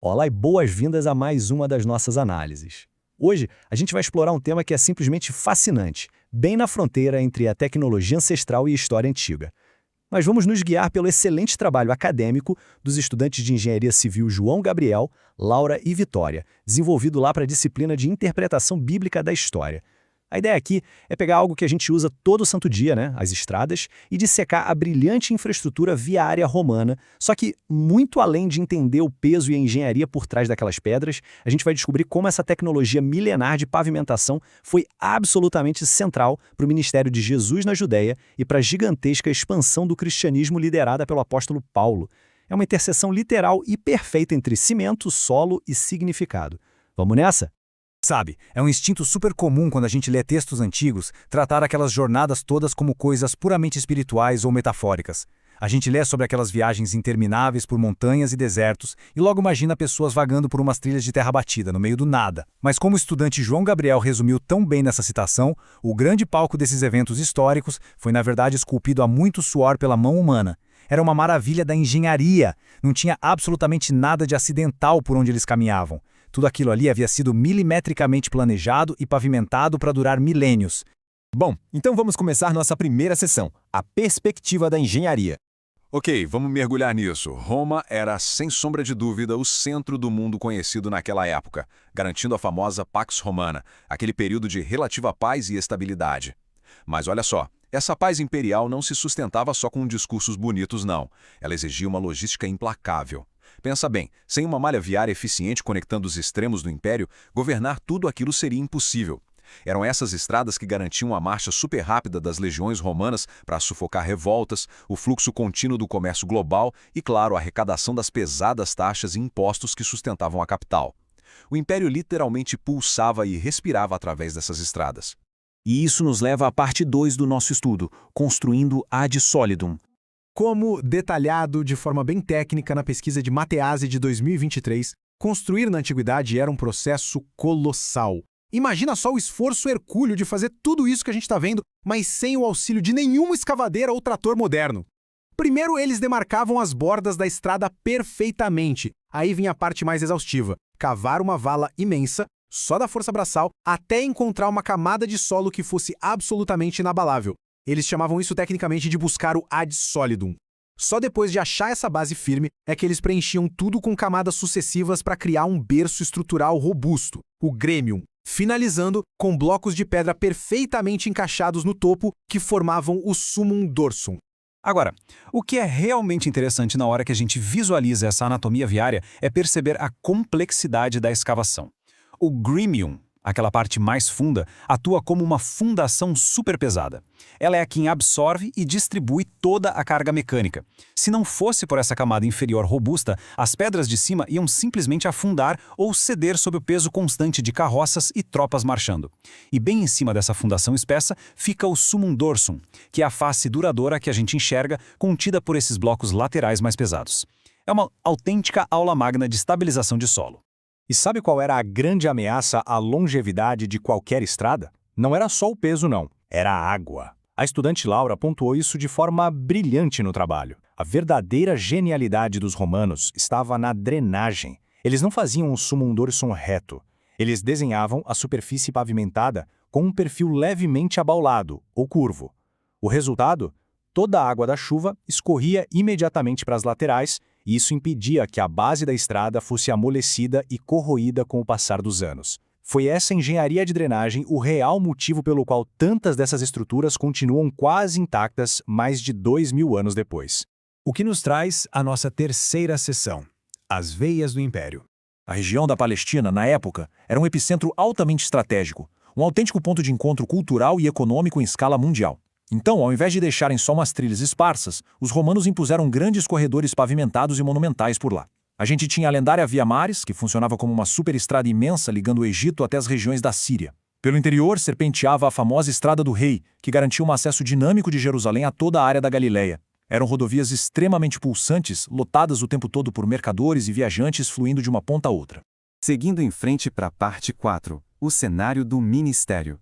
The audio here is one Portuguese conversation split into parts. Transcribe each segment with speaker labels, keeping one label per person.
Speaker 1: Olá e boas-vindas a mais uma das nossas análises. Hoje, a gente vai explorar um tema que é simplesmente fascinante, bem na fronteira entre a tecnologia ancestral e a história antiga. Mas vamos nos guiar pelo excelente trabalho acadêmico dos estudantes de Engenharia Civil João Gabriel, Laura e Vitória, desenvolvido lá para a disciplina de Interpretação Bíblica da História. A ideia aqui é pegar algo que a gente usa todo santo dia, né, as estradas, e dissecar a brilhante infraestrutura viária romana, só que muito além de entender o peso e a engenharia por trás daquelas pedras, a gente vai descobrir como essa tecnologia milenar de pavimentação foi absolutamente central para o ministério de Jesus na Judéia e para a gigantesca expansão do cristianismo liderada pelo apóstolo Paulo. É uma interseção literal e perfeita entre cimento, solo e significado. Vamos nessa?
Speaker 2: Sabe, é um instinto super comum quando a gente lê textos antigos, tratar aquelas jornadas todas como coisas puramente espirituais ou metafóricas. A gente lê sobre aquelas viagens intermináveis por montanhas e desertos e logo imagina pessoas vagando por umas trilhas de terra batida, no meio do nada. Mas como o estudante João Gabriel resumiu tão bem nessa citação, o grande palco desses eventos históricos foi na verdade esculpido a muito suor pela mão humana. Era uma maravilha da engenharia, não tinha absolutamente nada de acidental por onde eles caminhavam. Tudo aquilo ali havia sido milimetricamente planejado e pavimentado para durar milênios.
Speaker 3: Bom, então vamos começar nossa primeira sessão, a perspectiva da engenharia.
Speaker 4: Ok, vamos mergulhar nisso. Roma era, sem sombra de dúvida, o centro do mundo conhecido naquela época, garantindo a famosa Pax Romana, aquele período de relativa paz e estabilidade. Mas olha só, essa paz imperial não se sustentava só com discursos bonitos, não. Ela exigia uma logística implacável. Pensa bem, sem uma malha viária eficiente conectando os extremos do império, governar tudo aquilo seria impossível. Eram essas estradas que garantiam a marcha super rápida das legiões romanas para sufocar revoltas, o fluxo contínuo do comércio global e, claro, a arrecadação das pesadas taxas e impostos que sustentavam a capital. O império literalmente pulsava e respirava através dessas estradas.
Speaker 2: E isso nos leva à parte 2 do nosso estudo, construindo ad solidum.
Speaker 5: Como detalhado de forma bem técnica na pesquisa de Matease de 2023, construir na antiguidade era um processo colossal. Imagina só o esforço hercúleo de fazer tudo isso que a gente está vendo, mas sem o auxílio de nenhuma escavadeira ou trator moderno. Primeiro, eles demarcavam as bordas da estrada perfeitamente. Aí vinha a parte mais exaustiva: cavar uma vala imensa, só da força braçal, até encontrar uma camada de solo que fosse absolutamente inabalável. Eles chamavam isso tecnicamente de buscar o ad solidum. Só depois de achar essa base firme é que eles preenchiam tudo com camadas sucessivas para criar um berço estrutural robusto, o gremium, finalizando com blocos de pedra perfeitamente encaixados no topo que formavam o sumum dorsum.
Speaker 2: Agora, o que é realmente interessante na hora que a gente visualiza essa anatomia viária é perceber a complexidade da escavação. O gremium, aquela parte mais funda, atua como uma fundação super pesada. Ela é quem absorve e distribui toda a carga mecânica. Se não fosse por essa camada inferior robusta, as pedras de cima iam simplesmente afundar ou ceder sob o peso constante de carroças e tropas marchando. E bem em cima dessa fundação espessa fica o sumum dorsum, que é a face duradoura que a gente enxerga contida por esses blocos laterais mais pesados. É uma autêntica aula magna de estabilização de solo.
Speaker 5: E sabe qual era a grande ameaça à longevidade de qualquer estrada? Não era só o peso, não. Era a água. A estudante Laura pontuou isso de forma brilhante no trabalho. A verdadeira genialidade dos romanos estava na drenagem. Eles não faziam um sumum dorsum reto. Eles desenhavam a superfície pavimentada com um perfil levemente abaulado, ou curvo. O resultado? Toda a água da chuva escorria imediatamente para as laterais, e isso impedia que a base da estrada fosse amolecida e corroída com o passar dos anos. Foi essa engenharia de drenagem o real motivo pelo qual tantas dessas estruturas continuam quase intactas mais de 2000 anos depois.
Speaker 3: O que nos traz a nossa terceira sessão, as veias do Império.
Speaker 6: A região da Palestina, na época, era um epicentro altamente estratégico, um autêntico ponto de encontro cultural e econômico em escala mundial. Então, ao invés de deixarem só umas trilhas esparsas, os romanos impuseram grandes corredores pavimentados e monumentais por lá. A gente tinha a lendária Via Maris, que funcionava como uma superestrada imensa ligando o Egito até as regiões da Síria. Pelo interior, serpenteava a famosa Estrada do Rei, que garantia um acesso dinâmico de Jerusalém a toda a área da Galileia. Eram rodovias extremamente pulsantes, lotadas o tempo todo por mercadores e viajantes fluindo de uma ponta a outra.
Speaker 7: Seguindo em frente para a parte 4, o cenário do ministério.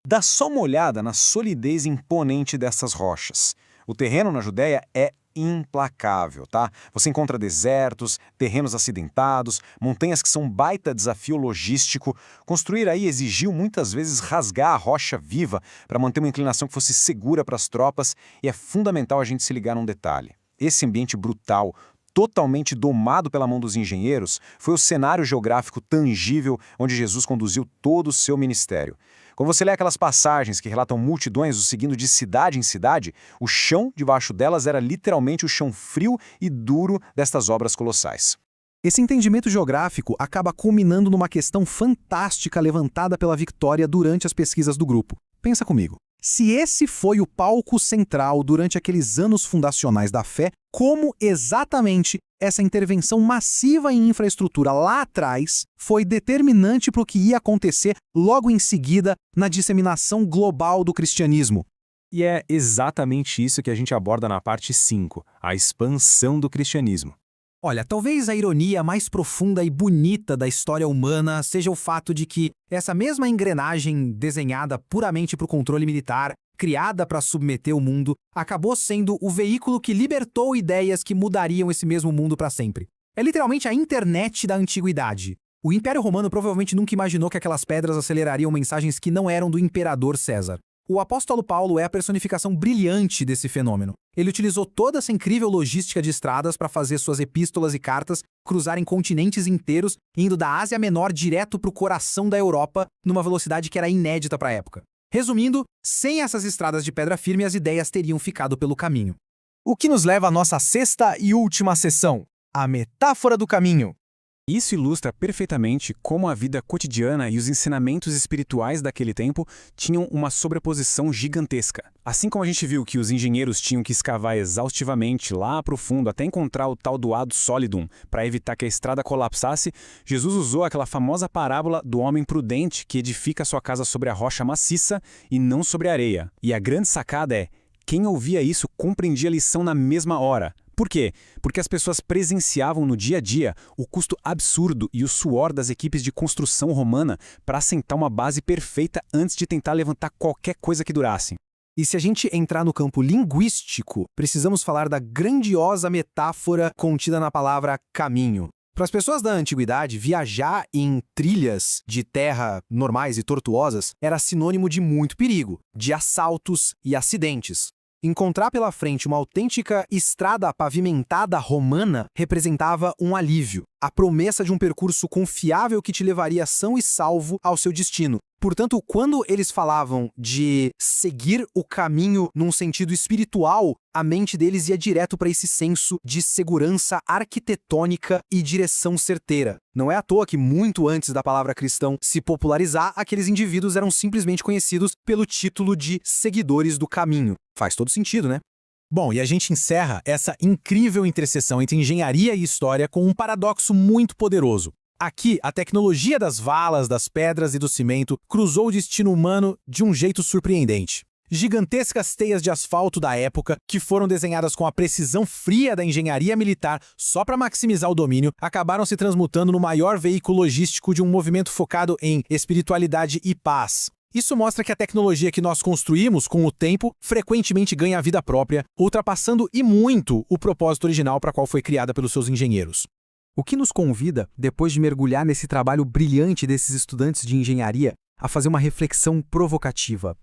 Speaker 5: Dá só uma olhada na solidez imponente dessas rochas. O terreno na Judéia é
Speaker 3: implacável, tá? Você encontra desertos, terrenos acidentados, montanhas que são um baita desafio logístico. Construir aí exigiu muitas vezes rasgar a rocha viva para manter uma inclinação que fosse segura para as tropas, e é fundamental a gente se ligar num detalhe. Esse ambiente brutal, totalmente domado pela mão dos engenheiros, foi o cenário geográfico tangível onde Jesus conduziu todo o seu ministério. Quando você lê aquelas passagens que relatam multidões o seguindo de cidade em cidade, o chão debaixo delas era literalmente o chão frio e duro destas obras colossais.
Speaker 5: Esse entendimento geográfico acaba culminando numa questão fantástica levantada pela Victoria durante as pesquisas do grupo. Pensa comigo. Se esse foi o palco central durante aqueles anos fundacionais da fé, como exatamente essa intervenção massiva em infraestrutura lá atrás foi determinante para o que ia acontecer logo em seguida na disseminação global do cristianismo?
Speaker 8: E é exatamente isso que a gente aborda na parte 5, a expansão do cristianismo.
Speaker 5: Olha, talvez a ironia mais profunda e bonita da história humana seja o fato de que essa mesma engrenagem desenhada puramente para o controle militar, criada para submeter o mundo, acabou sendo o veículo que libertou ideias que mudariam esse mesmo mundo para sempre. É literalmente a internet da antiguidade. O Império Romano provavelmente nunca imaginou que aquelas pedras acelerariam mensagens que não eram do imperador César. O apóstolo Paulo é a personificação brilhante desse fenômeno. Ele utilizou toda essa incrível logística de estradas para fazer suas epístolas e cartas cruzarem continentes inteiros, indo da Ásia Menor direto para o coração da Europa, numa velocidade que era inédita para a época. Resumindo, sem essas estradas de pedra firme, as ideias teriam ficado pelo caminho.
Speaker 1: O que nos leva à nossa sexta e última sessão, a metáfora do caminho.
Speaker 2: Isso ilustra perfeitamente como a vida cotidiana e os ensinamentos espirituais daquele tempo tinham uma sobreposição gigantesca. Assim como a gente viu que os engenheiros tinham que escavar exaustivamente lá para o fundo até encontrar o tal do ad solidum para evitar que a estrada colapsasse, Jesus usou aquela famosa parábola do homem prudente que edifica sua casa sobre a rocha maciça e não sobre a areia. E a grande sacada é, quem ouvia isso compreendia a lição na mesma hora. Por quê? Porque as pessoas presenciavam no dia a dia o custo absurdo e o suor das equipes de construção romana para assentar uma base perfeita antes de tentar levantar qualquer coisa que durasse.
Speaker 5: E se a gente entrar no campo linguístico, precisamos falar da grandiosa metáfora contida na palavra caminho. Para as pessoas da antiguidade, viajar em trilhas de terra normais e tortuosas era sinônimo de muito perigo, de assaltos e acidentes. Encontrar pela frente uma autêntica estrada pavimentada romana representava um alívio, a promessa de um percurso confiável que te levaria são e salvo ao seu destino. Portanto, quando eles falavam de seguir o caminho num sentido espiritual, a mente deles ia direto para esse senso de segurança arquitetônica e direção certeira. Não é à toa que, muito antes da palavra cristão se popularizar, aqueles indivíduos eram simplesmente conhecidos pelo título de seguidores do caminho. Faz todo sentido, né?
Speaker 1: Bom, e a gente encerra essa incrível interseção entre engenharia e história com um paradoxo muito poderoso. Aqui, a tecnologia das valas, das pedras e do cimento cruzou o destino humano de um jeito surpreendente. Gigantescas teias de asfalto da época, que foram desenhadas com a precisão fria da engenharia militar só para maximizar o domínio, acabaram se transmutando no maior veículo logístico de um movimento focado em espiritualidade e paz. Isso mostra que a tecnologia que nós construímos com o tempo frequentemente ganha vida própria, ultrapassando e muito o propósito original para qual foi criada pelos seus engenheiros.
Speaker 5: O que nos convida, depois de mergulhar nesse trabalho brilhante desses estudantes de engenharia, a fazer uma reflexão provocativa.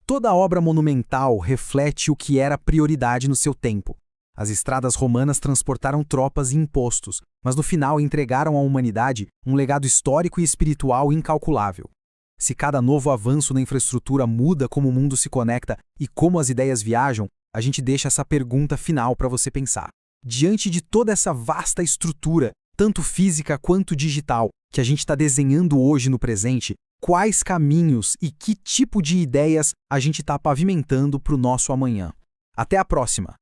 Speaker 5: Toda obra monumental reflete o que era prioridade no seu tempo. As estradas romanas transportaram tropas e impostos, mas no final entregaram à humanidade um legado histórico e espiritual incalculável. Se cada novo avanço na infraestrutura muda como o mundo se conecta e como as ideias viajam, a gente deixa essa pergunta final para você pensar. Diante de toda essa vasta estrutura, tanto física quanto digital, que a gente está desenhando hoje no presente, quais caminhos e que tipo de ideias a gente está pavimentando para o nosso amanhã? Até a próxima!